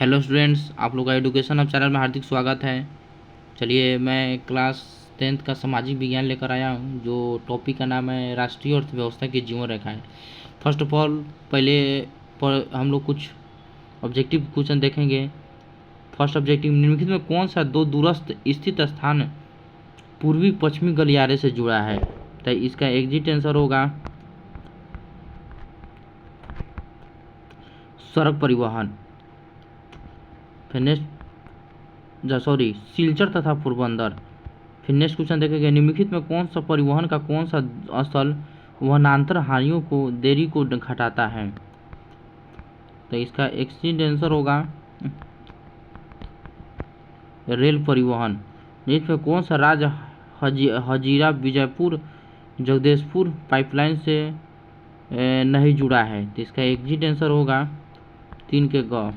Hello students, आप लोग का एडुकेशन अब चैनल में हार्दिक स्वागत है। चलिए, मैं क्लास 10th का सामाजिक विज्ञान लेकर आया हूँ, जो टॉपिक का नाम है राष्ट्रीय अर्थव्यवस्था की जीवन रेखाएं। फर्स्ट ऑफ ऑल, पहले पर हम लोग कुछ ऑब्जेक्टिव क्वेश्चन देखेंगे। फर्स्ट ऑब्जेक्टिव, निम्नलिखित में कौन सा दो दूरस्थ स्थित स्थान पूर्वी पश्चिमी गलियारे से जुड़ा है? तो इसका एग्जिट आंसर होगा सड़क परिवहन। फिर नेक्स्ट सिलचर तथा पोरबंदर। फिर नेक्स्ट क्वेश्चन देखेंगे, निम्नलिखित में कौन सा परिवहन का कौन सा स्थल वनांतर हानियों को देरी को घटाता है? तो इसका एक्सचेंज आंसर होगा रेल परिवहन। इसमें कौन सा राज्य हजीरा विजयपुर जगदीशपुर पाइपलाइन से नहीं जुड़ा है? तो इसका एग्जिट आंसर होगा 3 के ग,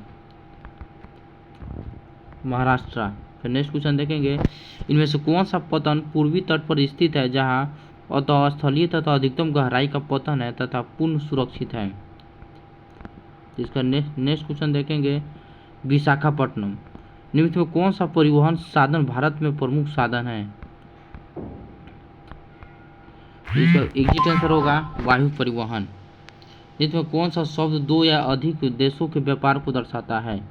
महाराष्ट्र। फिर नेक्स्ट क्वेश्चन देखेंगे, इनमें से कौन सा पतन पूर्वी तट पर स्थित है जहां अतः स्थलीय तथा अधिकतम गहराई का पतन है तथा पूर्ण सुरक्षित है? इसका नेक्स्ट क्वेश्चन देखेंगे, विशाखापट्टनम। निम्नलिखित में कौन सा परिवहन साधन भारत में प्रमुख साधन है? इसका एग्जिट आंसर होगा वायु परिवहन। इसमें कौन सा शब्द दो या अधिक देशों के व्यापार को दर्शाता है?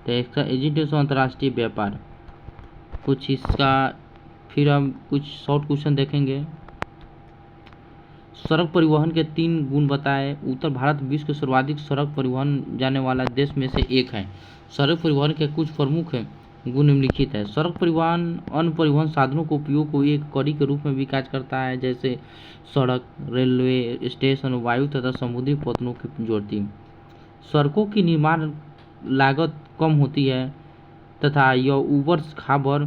तो इसका एग्जिट आंसर अंतर्राष्ट्रीय व्यापार। कुछ इसका फिर हम कुछ शॉर्ट क्वेश्चन देखेंगे। सड़क परिवहन के 3 गुण बताएं। उत्तर भारत विश्व के सर्वाधिक सड़क परिवहन जाने वाला देश में से एक है। सड़क परिवहन के कुछ प्रमुख गुण निम्नलिखित है। सड़क परिवहन अन्य परिवहन साधनों के उपयोग को एक कड़ी के रूप में विकास करता है, जैसे सड़क, रेलवे स्टेशन, वायु तथा समुद्री पथों की जोड़ती। सड़कों की निर्माण लागत कम होती है तथा यह ऊबड़ खाबड़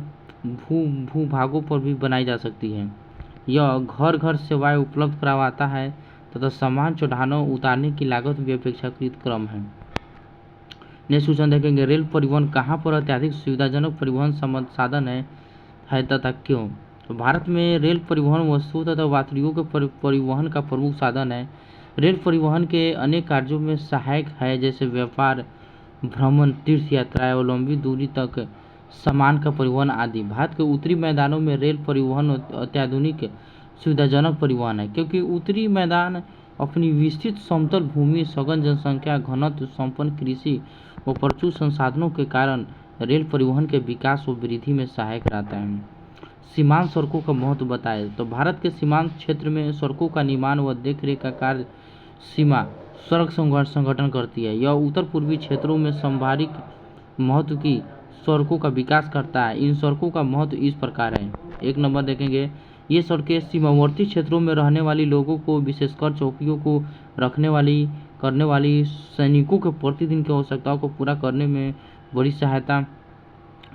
भूभागों पर भी बनाई जा सकती है। यह घर घर सेवाएं उपलब्ध करवाता है तथा सामान चढ़ाने उतारने की लागत भी अपेक्षाकृत कम है। नेक्स्ट क्वेश्चन देखेंगे, रेल परिवहन कहाँ पर अत्यधिक सुविधाजनक परिवहन साधन है तथा क्यों? तो भारत में रेल परिवहन वस्तुओं तथा यात्रियों के परिवहन का प्रमुख साधन है। रेल परिवहन के अनेक कार्यों में सहायक है, जैसे व्यापार, भ्रमण, तीर्थ यात्राएं और लंबी दूरी तक सामान का परिवहन आदि। भारत के उत्तरी मैदानों में रेल परिवहन अत्याधुनिक सुविधाजनक परिवहन है, क्योंकि उत्तरी मैदान अपनी विस्तृत समतल भूमि, सघन जनसंख्या घनत्व संपन्न कृषि व प्रचुर संसाधनों के कारण रेल परिवहन के विकास व वृद्धि में सहायक रहता है। सीमांत सड़कों का महत्व बताएं। तो भारत के सीमांत क्षेत्र में सड़कों का निर्माण व देखरेख का कार्य सीमा सड़क संगठन करती है। यह उत्तर पूर्वी क्षेत्रों में संभाविक महत्व की सड़कों का विकास करता है। इन सड़कों का महत्व इस प्रकार है। 1 नंबर देखेंगे, ये सड़कें सीमावर्ती क्षेत्रों में रहने वाली लोगों को, विशेषकर चौकियों को करने वाली सैनिकों के प्रतिदिन की आवश्यकताओं को पूरा करने में बड़ी सहायता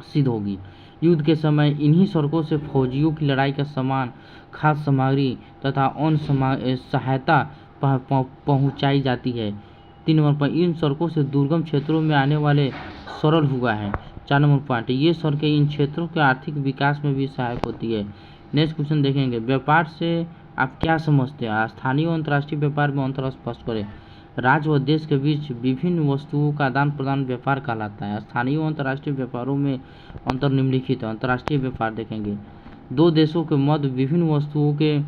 सिद्ध होगी। युद्ध के समय इन्हीं सड़कों से फौजियों की लड़ाई का सामान, खाद्य सामग्री तथा अन्य सहायता पहुंचाई जाती है। 3 नंबर पर, इन सड़कों से दुर्गम क्षेत्रों में आने वाले सरल हुआ है। 4 नंबर पॉइंट, ये सड़कें इन क्षेत्रों के आर्थिक विकास में भी सहायक होती है। नेक्स्ट क्वेश्चन देखेंगे, व्यापार से आप क्या समझते हैं? स्थानीय और अंतर्राष्ट्रीय व्यापार में अंतर स्पष्ट करें। राज्य व देश के बीच विभिन्न वस्तुओं का आदान प्रदान व्यापार कहलाता है। स्थानीय और अंतर्राष्ट्रीय व्यापारों में अंतर निम्नलिखित है। अंतर्राष्ट्रीय व्यापार देखेंगे, 2 देशों के मध्य विभिन्न वस्तुओं के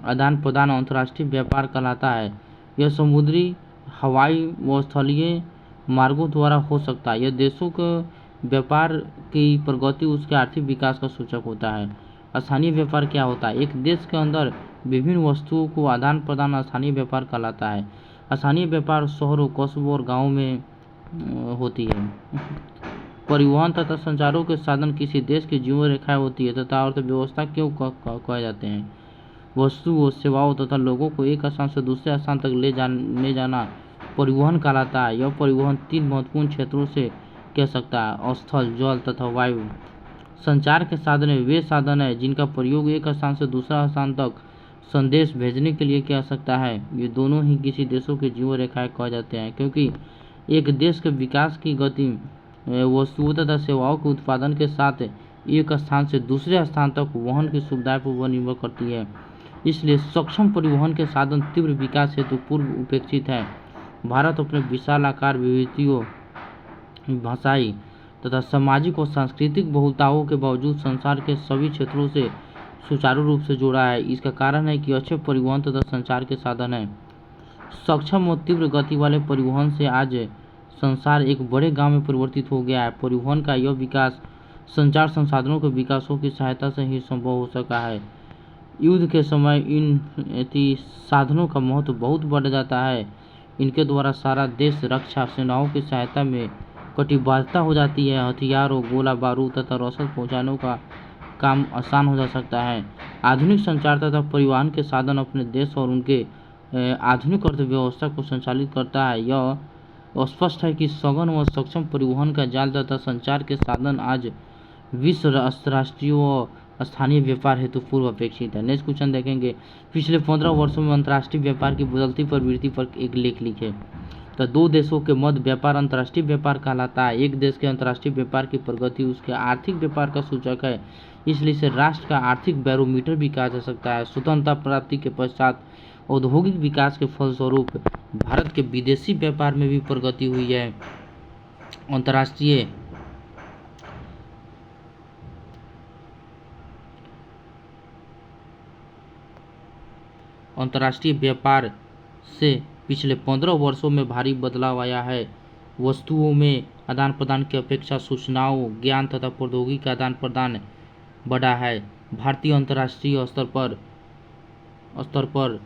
आदान प्रदान अंतर्राष्ट्रीय व्यापार कहलाता है। यह समुद्री, हवाई व स्थलीय मार्गों द्वारा हो सकता है। यह देशों के व्यापार की प्रगति, उसके आर्थिक विकास का सूचक होता है। स्थानीय व्यापार क्या होता है? एक देश के अंदर विभिन्न वस्तुओं को आदान प्रदान स्थानीय व्यापार कहलाता है। स्थानीय व्यापार शहरों, कस्बों और गाँवों में होती है। परिवहन तथा संचारों के साधन किसी देश की जीवन रेखाएं होती है तथा अर्थव्यवस्था क्यों कहे जाते हैं? वस्तुओं, सेवाओं तथा लोगों को एक स्थान से दूसरे स्थान तक ले जाना परिवहन कहलाता है। यह परिवहन 3 महत्वपूर्ण क्षेत्रों से कह सकता है, स्थल, जल तथा वायु। संचार के साधन वे साधन है जिनका प्रयोग एक स्थान से दूसरा स्थान तक संदेश भेजने के लिए किया जा सकता है। ये दोनों ही किसी देशों की जीवन रेखाएं कहे जाते हैं, क्योंकि एक देश के विकास की गति वस्तुओं तथा सेवाओं के उत्पादन के साथ एक स्थान से दूसरे स्थान तक वहन की सुविधाएं पर निर्भर करती है। इसलिए सक्षम परिवहन के साधन तीव्र विकास हेतु पूर्व उपेक्षित है। भारत अपने विशाल आकार, विविधताओं भाषाई तथा सामाजिक और सांस्कृतिक बहुलताओं के बावजूद संसार के सभी क्षेत्रों से सुचारू रूप से जुड़ा है। इसका कारण है कि अच्छे परिवहन तथा संचार के साधन हैं। सक्षम और तीव्र गति वाले परिवहन से आज संसार एक बड़े गांव में परिवर्तित हो गया है। परिवहन का यह विकास संचार संसाधनों के विकासों की सहायता से ही संभव हो सका है। युद्ध के समय इन साधनों का महत्व बहुत बढ़ जाता है। इनके द्वारा सारा देश रक्षा सेनाओं की सहायता में कटिबद्धता हो जाती है। हथियारों, गोला बारूद तथा रसद पहुंचाने का काम आसान हो जा सकता है। आधुनिक संचार तथा परिवहन के साधन अपने देश और उनके आधुनिक अर्थव्यवस्था को संचालित करता है। यह स्पष्ट है कि सघन व सक्षम परिवहन का जाल तथा संचार के साधन आज विश्व, अंतर्राष्ट्रीय व स्थानीय व्यापार हेतु पूर्व अपेक्षित है। नेक्स्ट क्वेश्चन देखेंगे, पिछले 15 वर्षों में अंतर्राष्ट्रीय व्यापार की बदलती प्रवृत्ति पर एक लेख लिखे। तो दो देशों के मध्य व्यापार अंतर्राष्ट्रीय व्यापार कहलाता है। एक देश के अंतर्राष्ट्रीय व्यापार की प्रगति उसके आर्थिक व्यापार का सूचक है, इसलिए इसे राष्ट्र का आर्थिक बैरोमीटर भी कहा जा सकता है। स्वतंत्रता प्राप्ति के पश्चात औद्योगिक विकास के फलस्वरूप भारत के विदेशी व्यापार में भी प्रगति हुई है। अंतर्राष्ट्रीय व्यापार से पिछले 15 वर्षों में भारी बदलाव आया है। वस्तुओं में आदान प्रदान की अपेक्षा सूचनाओं, ज्ञान तथा प्रौद्योगिकी का आदान प्रदान बढ़ा है। भारतीय अंतर्राष्ट्रीय स्तर पर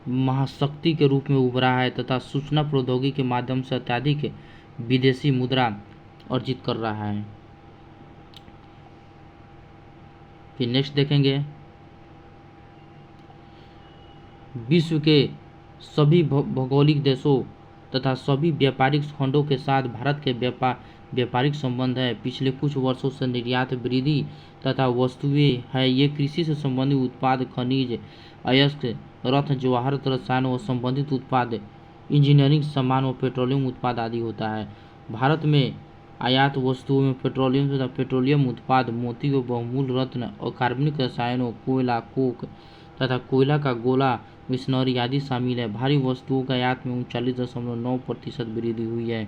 महाशक्ति के रूप में उभरा है तथा सूचना प्रौद्योगिकी के माध्यम से अत्यधिक विदेशी मुद्रा अर्जित कर रहा है। फिर नेक्स्ट देखेंगे, विश्व के सभी भौगोलिक देशों तथा सभी व्यापारिक खंडों के साथ भारत के व्यापारिक संबंध है। पिछले कुछ वर्षों से निर्यात वृद्धि तथा वस्तुएं है। ये कृषि से संबंधित उत्पाद, खनिज, अयस्क, रत्न, जवाहरात, रसायन व संबंधित उत्पाद, इंजीनियरिंग सामान व पेट्रोलियम उत्पाद आदि होता है। भारत में आयात वस्तुओं में पेट्रोलियम तथा पेट्रोलियम उत्पाद, मोती व बहुमूल्य रत्न, अकार्बनिक रसायनों, कोयला, कोक तथा कोयला का गोला, मिशनरी आदि शामिल है। भारी वस्तुओं का आयात में 39.9% वृद्धि हुई है।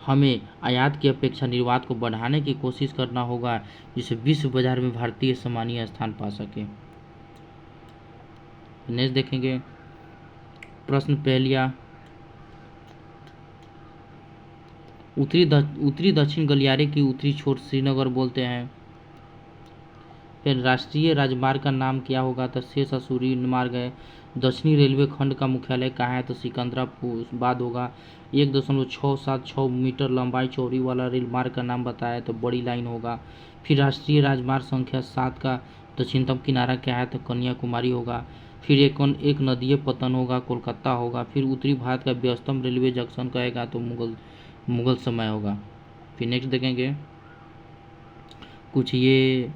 हमें आयात की अपेक्षा निर्यात को बढ़ाने की कोशिश करना होगा, जिससे विश्व बाजार में भारतीय सम्मानीय स्थान पा सके। नेक्स्ट देखेंगे, प्रश्न पहलिया, उत्तरी दक्षिण गलियारे की उत्तरी छोर श्रीनगर बोलते हैं। फिर राष्ट्रीय राजमार्ग का नाम क्या होगा? तो शेष असूरी मार्ग है। दक्षिणी रेलवे खंड का मुख्यालय कहाँ है? तो सिकंदराबाद होगा। 1.676 मीटर लंबाई चौड़ी वाला रेल मार्ग का नाम बताया तो बड़ी लाइन होगा। फिर राष्ट्रीय राजमार्ग संख्या 7 का दक्षिणतम किनारा क्या है? तो कन्याकुमारी होगा। फिर एक नदीय पतन होगा, कोलकाता होगा। फिर उत्तरी भारत का व्यस्तम रेलवे जंक्शन कहेगा तो मुगल समय होगा। फिर नेक्स्ट देखेंगे, कुछ ये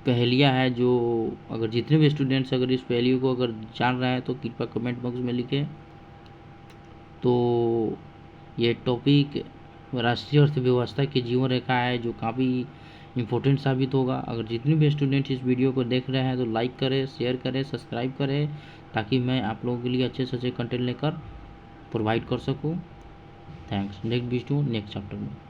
पहेलियाँ है जो अगर जितने भी स्टूडेंट्स अगर इस पहेलियों को अगर जान रहे हैं तो कृपया कमेंट बॉक्स में लिखें। तो ये टॉपिक राष्ट्रीय अर्थव्यवस्था की जीवन रेखा है जो काफ़ी इम्पोर्टेंट साबित होगा। अगर जितने भी स्टूडेंट इस वीडियो को देख रहे हैं तो लाइक करें, शेयर करें, सब्सक्राइब करें, ताकि मैं आप लोगों के लिए अच्छे से अच्छे कंटेंट लेकर प्रोवाइड कर सकूँ। थैंक्स। नेक्स्ट चैप्टर में।